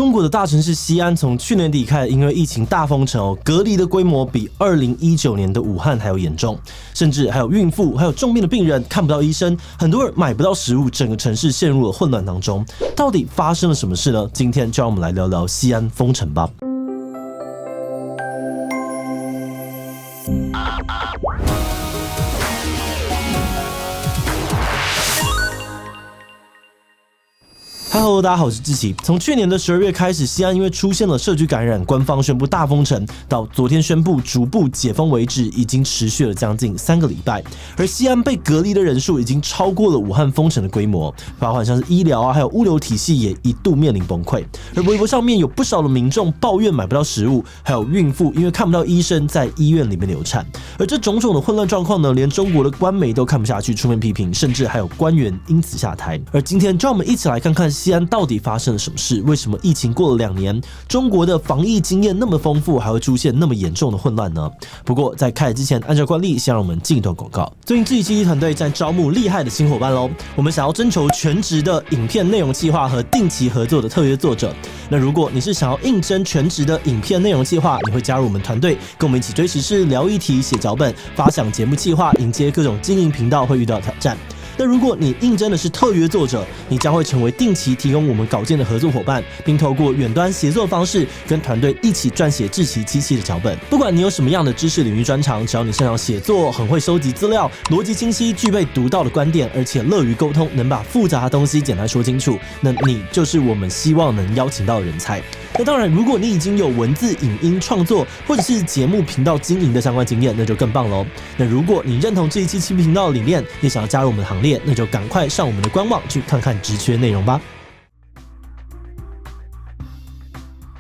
中国的大城市西安从去年底开始因为疫情大封城隔离的规模比2019年的武汉还要严重，甚至还有孕妇还有重病的病人看不到医生，很多人买不到食物，整个城市陷入了混乱当中。到底发生了什么事呢？今天就让我们来聊聊西安封城吧。Hello， 大家好，我是志奇。从去年的12月开始，西安因为出现了社区感染，官方宣布大封城，到昨天宣布逐步解封为止，已经持续了将近3个礼拜。而西安被隔离的人数已经超过了武汉封城的规模，包含像是医疗还有物流体系也一度面临崩溃。而微博上面有不少的民众抱怨买不到食物，还有孕妇因为看不到医生在医院里面流产。而这种种的混乱状况呢，连中国的官媒都看不下去，出面批评，甚至还有官员因此下台。而今天就让我们一起来看看西安到底发生了什么事？为什么疫情过了2年，中国的防疫经验那么丰富，还会出现那么严重的混乱呢？不过在开始之前，按照惯例，先让我们进一段广告。最近志奇团队在招募厉害的新伙伴喽，我们想要征求全职的影片内容企划和定期合作的特约作者。那如果你是想要应征全职的影片内容企划，你会加入我们团队，跟我们一起追时事、聊议题、写脚本、发想节目企划，迎接各种经营频道会遇到的挑战。那如果你应征的是特约作者，你将会成为定期提供我们稿件的合作伙伴，并透过远端协作方式跟团队一起撰写志奇机器的脚本。不管你有什么样的知识领域专长，只要你擅长写作，很会收集资料，逻辑清晰，具备独到的观点，而且乐于沟通，能把复杂的东西简单说清楚，那你就是我们希望能邀请到的人才。那当然，如果你已经有文字、影音创作或者是节目频道经营的相关经验，那就更棒喽。那如果你认同这一期7频道的理念，也想要加入我们的行列，那就赶快上我们的官网去看看职缺内容吧。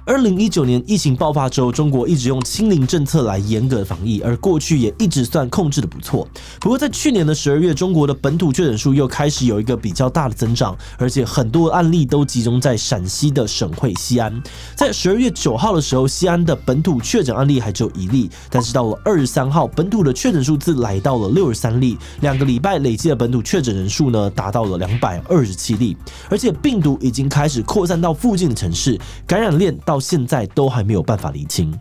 2019年疫情爆发之后，中国一直用清零政策来严格防疫，而过去也一直算控制的不错。不过在去年的12月，中国的本土确诊数又开始有一个比较大的增长，而且很多案例都集中在陕西的省会西安。在12月9号的时候，西安的本土确诊案例还只有1例，但是到了23号，本土的确诊数字来到了63例，2个礼拜累计的本土确诊人数呢达到了227例，而且病毒已经开始扩散到附近的城市，感染链到现在都还没有办法厘清。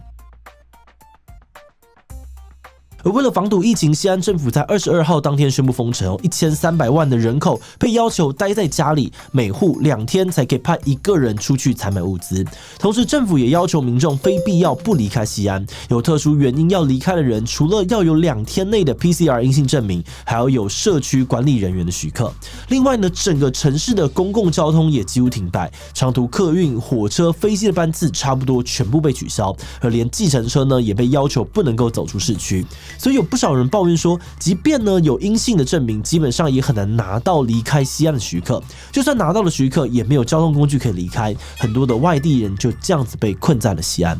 而为了防堵疫情，西安政府在22号当天宣布封城，1300万的人口被要求待在家里，每户2天才可以派1个人出去采买物资。同时，政府也要求民众非必要不离开西安，有特殊原因要离开的人，除了要有2天内的 PCR 阴性证明，还要有社区管理人员的许可。另外呢，整个城市的公共交通也几乎停摆，长途客运、火车、飞机的班次差不多全部被取消，而连计程车呢也被要求不能够走出市区。所以有不少人抱怨说，即便呢有阴性的证明，基本上也很难拿到离开西安的许可。就算拿到了许可，也没有交通工具可以离开，很多的外地人就这样子被困在了西安。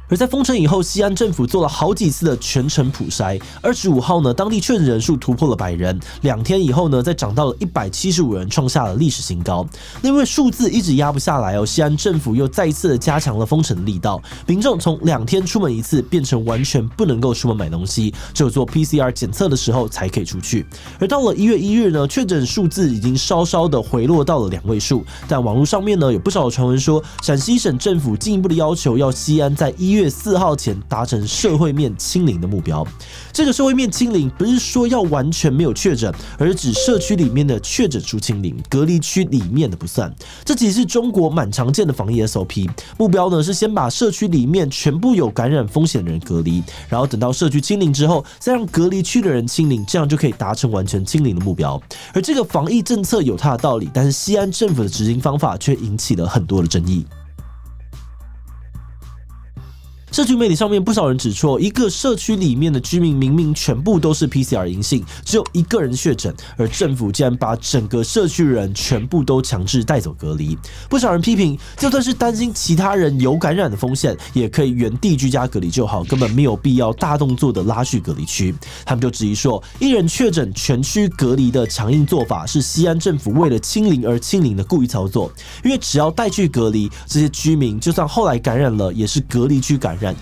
而在封城以后，西安政府做了好几次的全程普筛。25号呢，当地确诊人数突破了100人，2天以后呢，再涨到了175人，创下了历史新高。那因为数字一直压不下来西安政府又再一次的加强了封城的力道，民众从2天出门一次变成完全不能够出门买东西，只有做 PCR 检测的时候才可以出去。而到了1月1日呢，确诊数字已经稍稍的回落到了2位数，但网络上面呢有不少的传闻说，陕西省政府进一步的要求要西安在1月4号前达成社会面清零的目标。这个社会面清零不是说要完全没有确诊，而是指社区里面的确诊数清零，隔离区里面的不算。这其实是中国蛮常见的防疫 SOP， 目标呢是先把社区里面全部有感染风险的人隔离，然后等到社区清零之后，再让隔离区的人清零，这样就可以达成完全清零的目标。而这个防疫政策有它的道理，但是西安政府的执行方法却引起了很多的争议。社区媒体上面不少人指出，一个社区里面的居民明明全部都是 PCR 阴性，只有1个人确诊，而政府竟然把整个社区人全部都强制带走隔离。不少人批评，就算是担心其他人有感染的风险，也可以原地居家隔离就好，根本没有必要大动作的拉去隔离区。他们就质疑说，1人确诊全区隔离的强硬做法是西安政府为了清零而清零的故意操作，因为只要带去隔离，这些居民就算后来感染了，也是隔离区感染。染，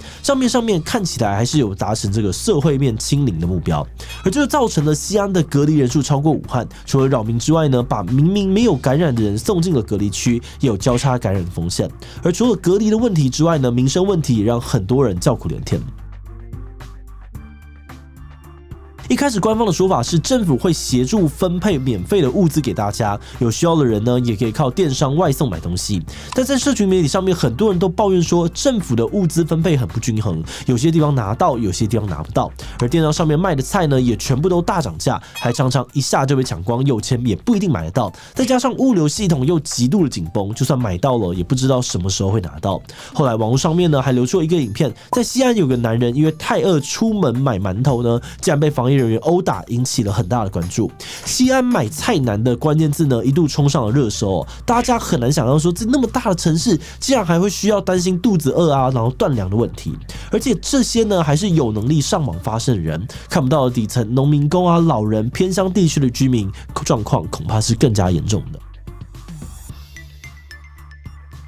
上面看起来还是有达成这个社会面清零的目标，而这就造成了西安的隔离人数超过武汉，除了扰民之外呢，把明明没有感染的人送进了隔离区，也有交叉感染的风险。而除了隔离的问题之外呢，民生问题也让很多人叫苦连天。一开始官方的说法是政府会协助分配免费的物资给大家，有需要的人呢也可以靠电商外送买东西。但在社群媒体上面，很多人都抱怨说政府的物资分配很不均衡，有些地方拿到，有些地方拿不到。而电商上面卖的菜呢也全部都大涨价，还常常一下就被抢光，有钱也不一定买得到。再加上物流系统又极度的紧绷，就算买到了也不知道什么时候会拿到。后来网络上面呢还流出了一个影片，在西安有个男人因为太饿出门买馒头呢，竟然被防疫人员殴打，引起了很大的关注。西安买菜难的关键字呢，一度冲上了热搜大家很难想象说，这那么大的城市，竟然还会需要担心肚子饿啊，然后断粮的问题。而且这些呢，还是有能力上网发声的人，看不到的底层农民工啊、老人、偏乡地区的居民状况，恐怕是更加严重的。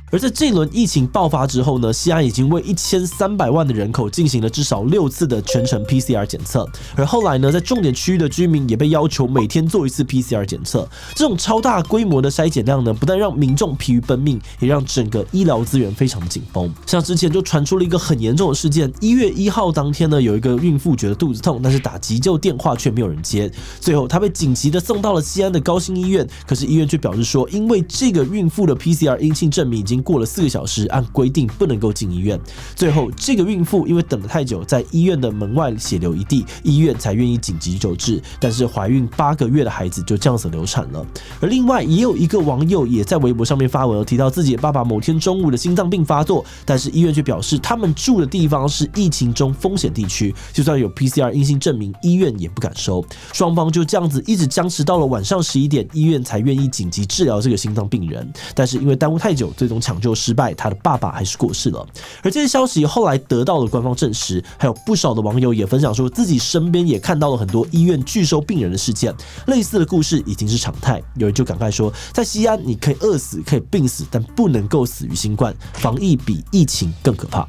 而在这一轮疫情爆发之后呢，西安已经为1300万的人口进行了至少6次的全程 PCR 检测，而后来呢，在重点区域的居民也被要求每天做1次 PCR 检测。这种超大规模的筛检量呢，不但让民众疲于奔命，也让整个医疗资源非常紧绷。像之前就传出了一个很严重的事件，1月1号当天呢，有一个孕妇觉得肚子痛，但是打急救电话却没有人接，最后她被紧急的送到了西安的高新医院，可是医院却表示说，因为这个孕妇的 PCR 阴性证明已经过了4个小时，按规定不能够进医院。最后，这个孕妇因为等了太久，在医院的门外血流一地，医院才愿意紧急救治。但是怀孕8个月的孩子就这样子流产了。而另外也有一个网友也在微博上面发文，提到自己的爸爸某天中午的心脏病发作，但是医院却表示他们住的地方是疫情中风险地区，就算有 PCR 阴性证明，医院也不敢收。双方就这样子一直僵持到了晚上11点，医院才愿意紧急治疗这个心脏病人。但是因为耽误太久，最终抢救失败，他的爸爸还是过世了。而这些消息后来得到了官方证实，还有不少的网友也分享说，自己身边也看到了很多医院拒收病人的事件，类似的故事已经是常态。有人就感慨说，在西安你可以饿死，可以病死，但不能够死于新冠，防疫比疫情更可怕。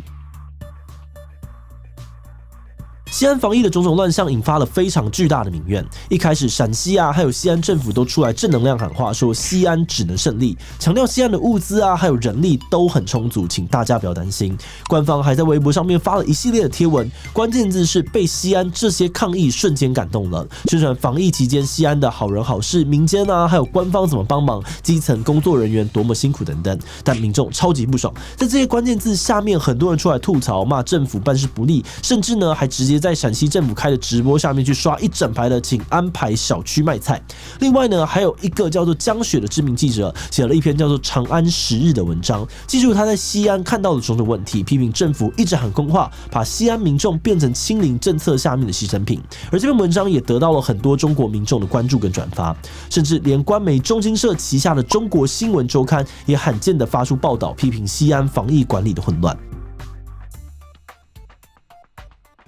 西安防疫的种种乱象引发了非常巨大的民怨。一开始，陕西啊，还有西安政府都出来正能量喊话，说西安只能胜利，强调西安的物资啊，还有人力都很充足，请大家不要担心。官方还在微博上面发了一系列的贴文，关键字是被西安这些抗议瞬间感动了，宣传防疫期间西安的好人好事，民间啊，还有官方怎么帮忙，基层工作人员多么辛苦等等。但民众超级不爽，在这些关键字下面，很多人出来吐槽，骂政府办事不力，甚至呢还直接在陕西政府开的直播下面去刷一整排的请安排小区卖菜。另外呢，还有一个叫做江雪的知名记者写了一篇叫做《长安10日》的文章，记述他在西安看到的种种问题，批评政府一直喊空话，把西安民众变成清零政策下面的牺牲品。而这篇文章也得到了很多中国民众的关注跟转发，甚至连官媒中新社旗下的中国新闻周刊也罕见的发出报道，批评西安防疫管理的混乱。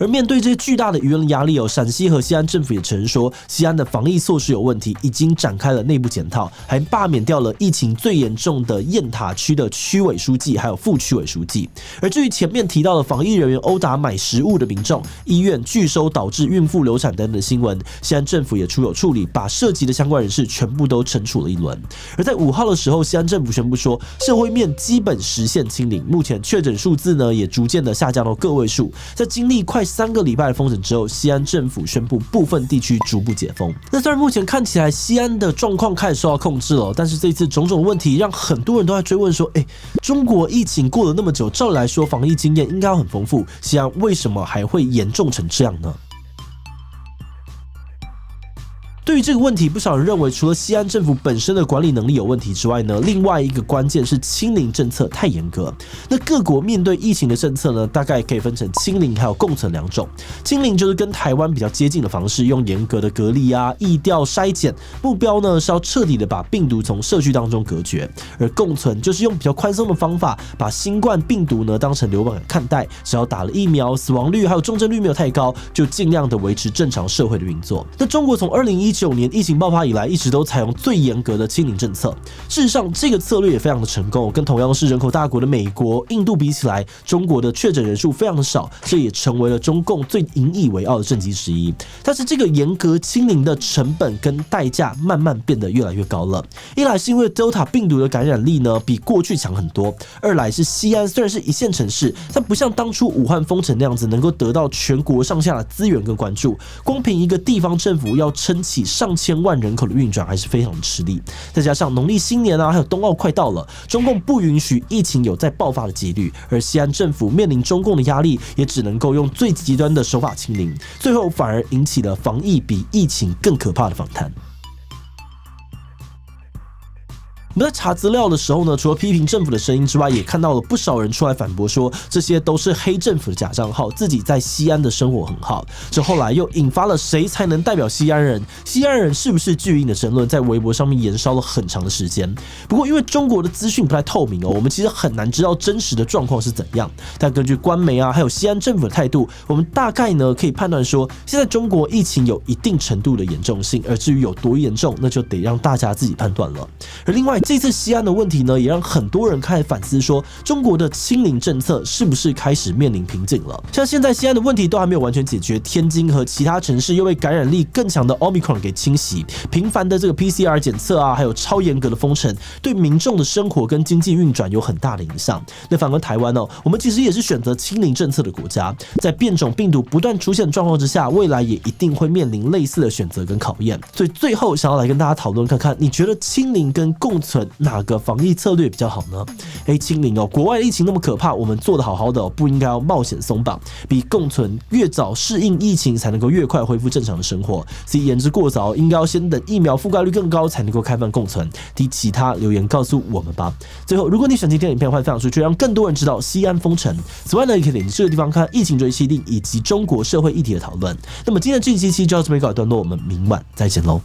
而面对这些巨大的舆论压力，陕西和西安政府也承认说，西安的防疫措施有问题，已经展开了内部检讨，还罢免掉了疫情最严重的雁塔区的区委书记还有副区委书记。而至于前面提到的防疫人员殴打买食物的民众、医院拒收导致孕妇流产等等的新闻，西安政府也出有处理，把涉及的相关人士全部都惩处了一轮。而在5号的时候，西安政府宣布说，社会面基本实现清零，目前确诊数字呢也逐渐的下降到个位数。在经历快3个礼拜的封城之后，西安政府宣布部分地区逐步解封。那虽然目前看起来西安的状况开始受到控制了，但是这次种种问题让很多人都在追问说，中国疫情过了那么久，照理来说防疫经验应该要很丰富，西安为什么还会严重成这样呢？对于这个问题，不少人认为，除了西安政府本身的管理能力有问题之外呢，另外一个关键是清零政策太严格。那各国面对疫情的政策呢，大概可以分成清零还有共存2种。清零就是跟台湾比较接近的方式，用严格的隔离啊、疫调、筛检，目标呢是要彻底的把病毒从社区当中隔绝。而共存就是用比较宽松的方法，把新冠病毒呢当成流感看待，只要打了疫苗，死亡率还有重症率没有太高，就尽量的维持正常社会的运作。那中国从2019 2019年疫情爆发以来，一直都采用最严格的清零政策。事实上，这个策略也非常的成功，跟同样是人口大国的美国、印度比起来，中国的确诊人数非常的少，这也成为了中共最引以为傲的政绩之一。但是这个严格清零的成本跟代价慢慢变得越来越高了。一来是因为 Delta 病毒的感染力呢比过去强很多，二来是西安虽然是一线城市，但不像当初武汉封城那样子能够得到全国上下的资源跟关注，光凭一个地方政府要撑起上千万人口的运转还是非常的吃力。再加上农历新年啊，还有冬奥快到了，中共不允许疫情有再爆发的几率，而西安政府面临中共的压力，也只能够用最极端的手法清零，最后反而引起了防疫比疫情更可怕的反弹。我们在查资料的时候呢，除了批评政府的声音之外，也看到了不少人出来反驳说，这些都是黑政府的假账号，自己在西安的生活很好。这后来又引发了谁才能代表西安人？西安人是不是巨婴的争论，在微博上面延烧了很长的时间。不过因为中国的资讯不太透明哦，我们其实很难知道真实的状况是怎样。但根据官媒啊，还有西安政府的态度，我们大概呢可以判断说，现在中国疫情有一定程度的严重性，而至于有多严重，那就得让大家自己判断了。而另外，这次西安的问题呢，也让很多人开始反思说，中国的清零政策是不是开始面临瓶颈了？像现在西安的问题都还没有完全解决，天津和其他城市又被感染力更强的 Omicron 给侵袭，频繁的这个 PCR 检测啊，还有超严格的封城，对民众的生活跟经济运转有很大的影响。那反观台湾哦，我们其实也是选择清零政策的国家，在变种病毒不断出现的状况之下，未来也一定会面临类似的选择跟考验。所以最后想要来跟大家讨论看看，你觉得清零跟共存哪个防疫策略比较好呢？清零哦，国外的疫情那么可怕，我们做得好好的哦，不应该要冒险松绑，比共存越早适应疫情才能够越快恢复正常的生活。所以言之过早，应该要先等疫苗覆盖率更高才能够开放共存。提其他留言告诉我们吧。最后，如果你喜欢今天的影片，欢迎分享出去，让更多人知道西安封城。此外呢，也可以点击这个地方看疫情追击令以及中国社会议题的讨论。那么今天的这一期就到这边告一段落，我们明晚再见喽。